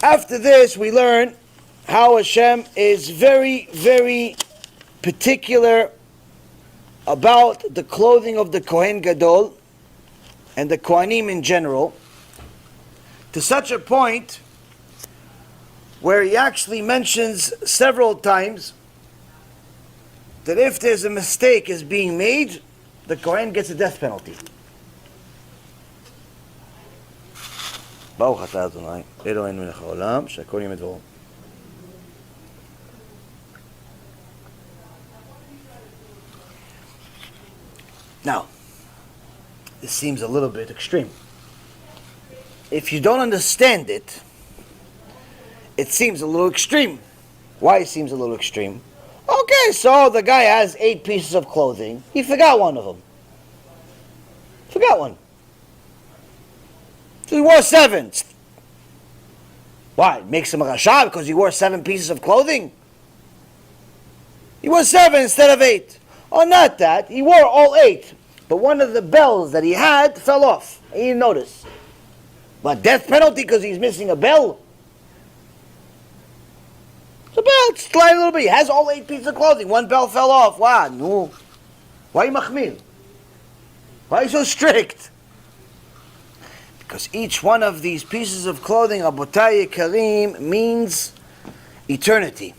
After this, we learn how Hashem is very, very particular about the clothing of the Kohen Gadol and the Kohanim in general, to such a point where he actually mentions several times that if there's a mistake is being made, the Kohen gets a death penalty. ברוך אתה אדוני, אלוהינו מלך העולם, שהכל יהיה מדברו. Now, this seems a little bit extreme. If you don't understand it, it seems a little extreme. Why it seems a little extreme? Okay, so the guy has 8 pieces of clothing. He forgot one of them. Forgot one. So he wore 7. Why? It makes him a rasha because he wore 7 pieces of clothing? He wore 7 instead of 8. Or not that. He wore all 8. But one of the bells that he had fell off. He didn't notice. But death penalty because he's missing a bell? It's a bell. It's slide a little bit. He has all 8 pieces of clothing. One bell fell off. Wow, no. Why you machmir? Why are you so strict? Because each one of these pieces of clothing, Abotai Yekarim, means eternity.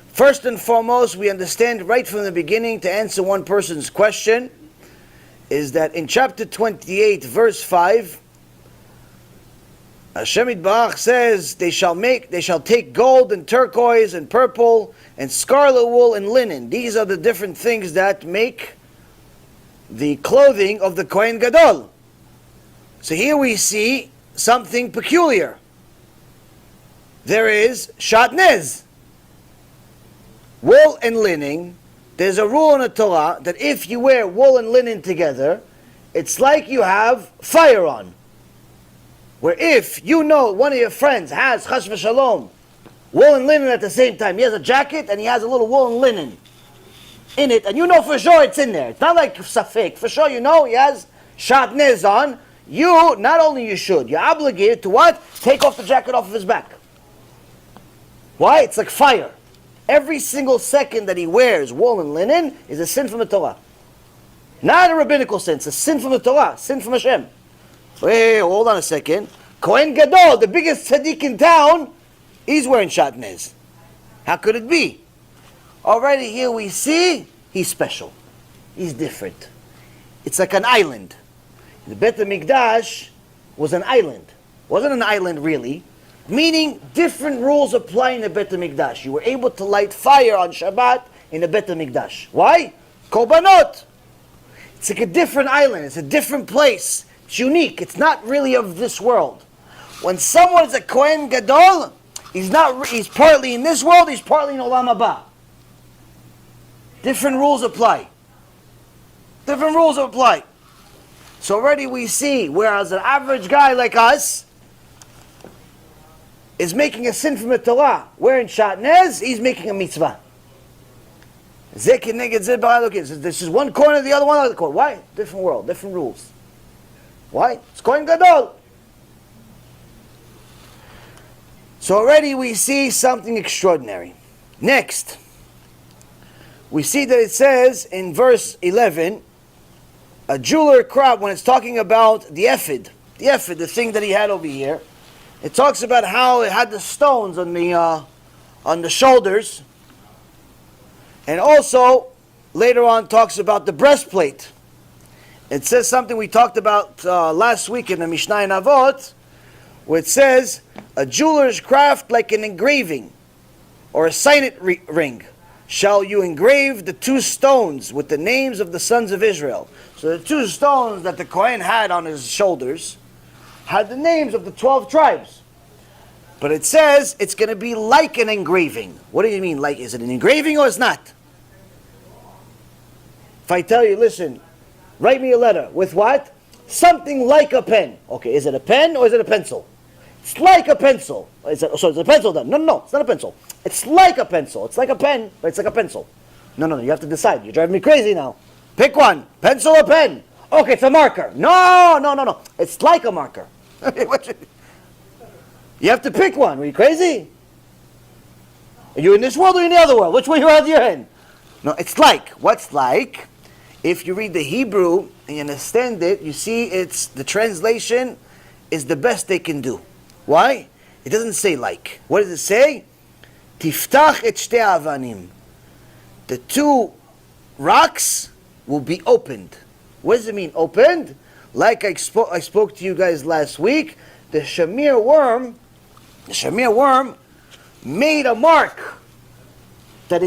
First and foremost, we understand right from the beginning, to answer one person's question, is that in chapter 28, verse 5, Hashem Yitbarach says, they shall take gold and turquoise and purple and scarlet wool and linen. These are the different things that make the clothing of the Kohen Gadol. So here we see something peculiar. There is Shatnez, wool and linen. There's a rule in the Torah that if you wear wool and linen together, it's like you have fire on. Where if you know one of your friends has, chas v'shalom, wool and linen at the same time, he has a jacket and he has a little wool and linen in it, and you know for sure it's in there. It's not like safek. For sure you know he has Shatnez on. You, not only you should, you're obligated to what? Take off the jacket off of his back. Why? It's like fire. Every single second that he wears wool and linen is a sin from the Torah. Not a rabbinical sin, it's a sin from the Torah, sin from Hashem. Wait, hold on a second. Kohen Gadol, the biggest tzaddik in town, he's wearing Shatnez. How could it be? Already here we see, he's special. He's different. It's like an island. The Bet HaMikdash was an island. Wasn't an island really. Meaning, different rules apply in the Bet HaMikdash. You were able to light fire on Shabbat in the Bet HaMikdash. Why? Korbanot. It's like a different island. It's a different place. It's unique. It's not really of this world. When someone is a Kohen Gadol, he's partly in this world, he's partly in Olam Haba. Different rules apply. Different rules apply. So already we see, whereas an average guy like us is making a sin from the Torah, wearing Shatnez, he's making a mitzvah. This is one corner, the other one, other corner. Why? Different world, different rules. Why? It's Kohen Gadol. So already we see something extraordinary. Next, we see that it says in verse 11, a jeweler crop, when it's talking about the Ephod, the thing that he had over here, it talks about how it had the stones on the shoulders, and also later on talks about the breastplate. It says something we talked about last week in the Mishnah in Avot, where it says a jeweler's craft like an engraving or a signet ring. Shall you engrave the 2 stones with the names of the sons of Israel? So the 2 stones that the Kohen had on his shoulders had the names of the 12 tribes. But it says it's going to be like an engraving. What do you mean like? Is it an engraving or it's not? If I tell you, listen, write me a letter with what? Something like a pen. Okay, is it a pen or is it a pencil? It's like a pencil. So it's a pencil then. No, it's not a pencil. It's like a pencil. It's like a pen, but it's like a pencil. No, you have to decide. You're driving me crazy now. Pick one. Pencil or pen? Okay, it's a marker. No. It's like a marker. You have to pick one. Are you crazy? Are you in this world or in the other world? Which one you're in? No, it's like. What's like? If you read the Hebrew and you understand it, you see it's the translation is the best they can do. Why? It doesn't say like. What does it say? Tiftach et shtei avanim. The two rocks will be opened. What does it mean, opened? Like I spoke to you guys last week, the shamir worm made a mark that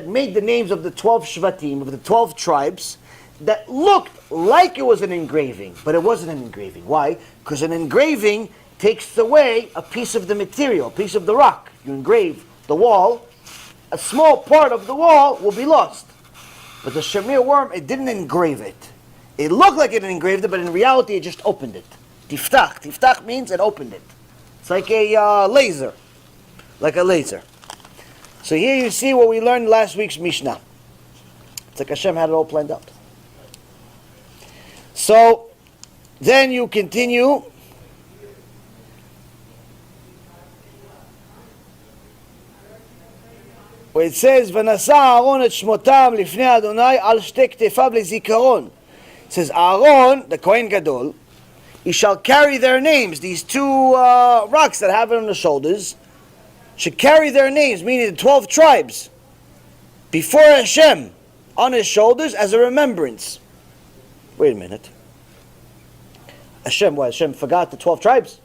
made the names of the 12 shvatim, of the 12 tribes, that looked like it was an engraving, but it wasn't an engraving. Why? Because an engraving takes away a piece of the material, a piece of the rock. You engrave the wall, a small part of the wall will be lost. But the shamir worm, it didn't engrave it. It looked like it engraved it, but in reality it just opened it. Tiftach. Tiftach means it opened it. It's like a laser. Like a laser. So here you see what we learned last week's Mishnah. It's like HaShem had it all planned out. So, then you continue. Where it says, "V'nasa Aharon et shmotam lifnei Adonai al shtei ktefav lezikaron." It says, Aharon, the Kohen Gadol, he shall carry their names. These two rocks that have it on the shoulders should carry their names, meaning the 12 tribes, before HaShem, on his shoulders as a remembrance. Wait a minute. Hashem forgot the 12 tribes?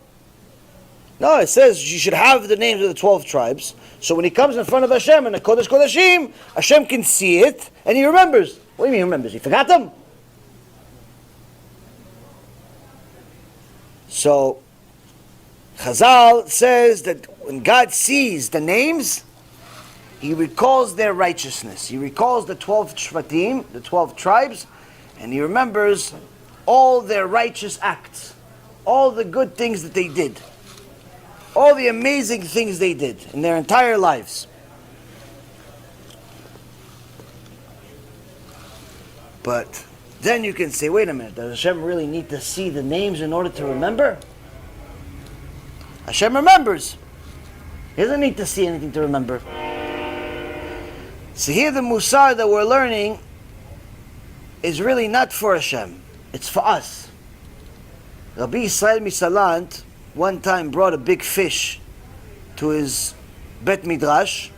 No, it says you should have the names of the 12 tribes. So when he comes in front of Hashem in the Kodesh Kodashim, Hashem can see it and he remembers. What do you mean he remembers? He forgot them? So Chazal says that when God sees the names, he recalls their righteousness. He recalls the 12 shvatim, the 12 tribes, and he remembers all their righteous acts, all the good things that they did, all the amazing things they did in their entire lives. But then you can say, wait a minute, does Hashem really need to see the names in order to remember? Hashem remembers. He doesn't need to see anything to remember. So here the Mussar that we're learning is really not for Hashem. It's for us. Rabbi Yisrael Misalant one time brought a big fish to his Bet Midrash.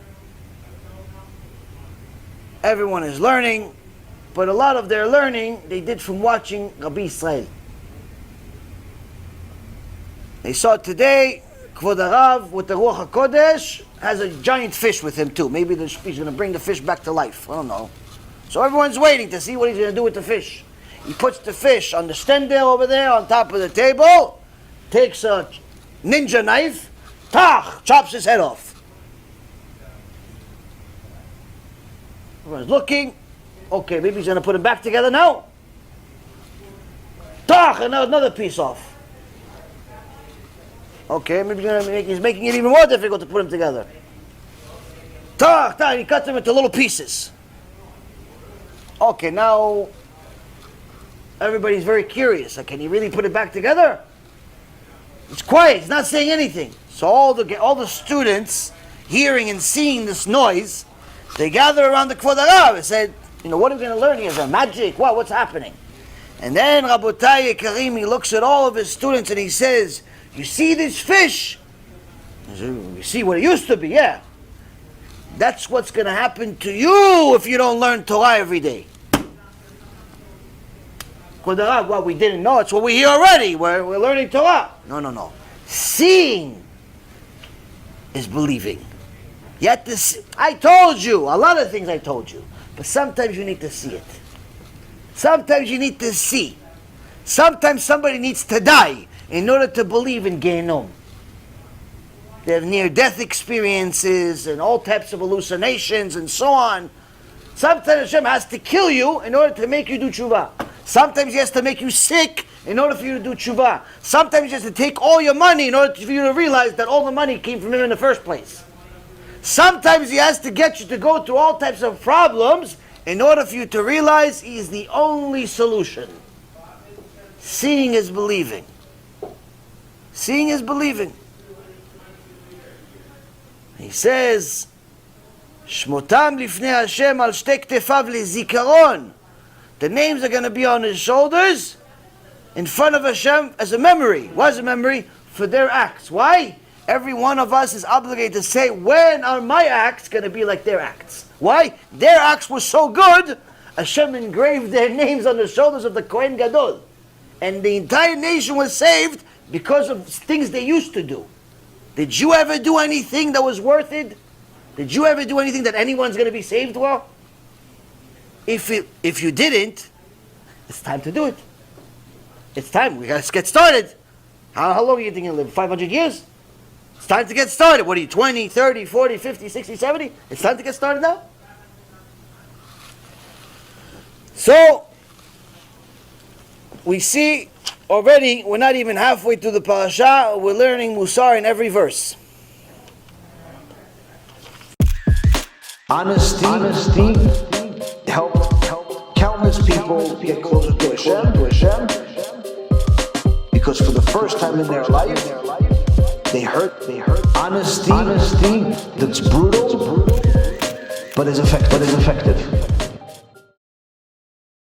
Everyone is learning, but a lot of their learning they did from watching Rabbi Yisrael. They saw today, Kvod Harav with the Ruach HaKodesh has a giant fish with him too. Maybe he's going to bring the fish back to life. I don't know. So everyone's waiting to see what he's going to do with the fish. He puts the fish on the stender over there on top of the table, takes a ninja knife, chops his head off. Everyone's looking. Okay, maybe he's going to put him back together now. And another piece off. Okay, maybe he's making it even more difficult to put them together. He cuts them into little pieces. Okay, now everybody's very curious. Can he really put it back together? It's quiet. He's not saying anything. So all the students hearing and seeing this noise, they gather around the Kvod Harav and said, what are we going to learn here? Is there magic? What's happening? And then Rabotai Karim, he looks at all of his students and he says, you see this fish? You see what it used to be, yeah. That's what's going to happen to you if you don't learn Torah every day. What we didn't know, it's what we hear already. We're learning Torah. No. Seeing is believing. You have to see. I told you, a lot of things I told you. But sometimes you need to see it. Sometimes you need to see. Sometimes somebody needs to die in order to believe in Gehenom. They have near-death experiences and all types of hallucinations and so on. Sometimes Hashem has to kill you in order to make you do tshuva. Sometimes He has to make you sick in order for you to do tshuva. Sometimes He has to take all your money in order for you to realize that all the money came from Him in the first place. Sometimes He has to get you to go through all types of problems in order for you to realize He is the only solution. Seeing is believing. Seeing is believing. He says, Shmotam lifnei Hashem al shtei ktefav lezikaron. The names are going to be on his shoulders in front of Hashem as a memory. Why is a memory? For their acts. Why? Every one of us is obligated to say, when are my acts going to be like their acts? Why? Their acts were so good, Hashem engraved their names on the shoulders of the Kohen Gadol. And the entire nation was saved because of things they used to do. Did you ever do anything that was worth it? Did you ever do anything that anyone's going to be saved for? If you didn't, it's time to do it. It's time. We got to get started. How long are you thinking you'll live? 500 years? It's time to get started. What are you, 20, 30, 40, 50, 60, 70? It's time to get started now. So, we see already, we're not even halfway through the parasha, we're learning Mussar in every verse. Honesty helped countless people get closer to Hashem, because for the first time in their life, they heard honesty that's brutal, but is effective.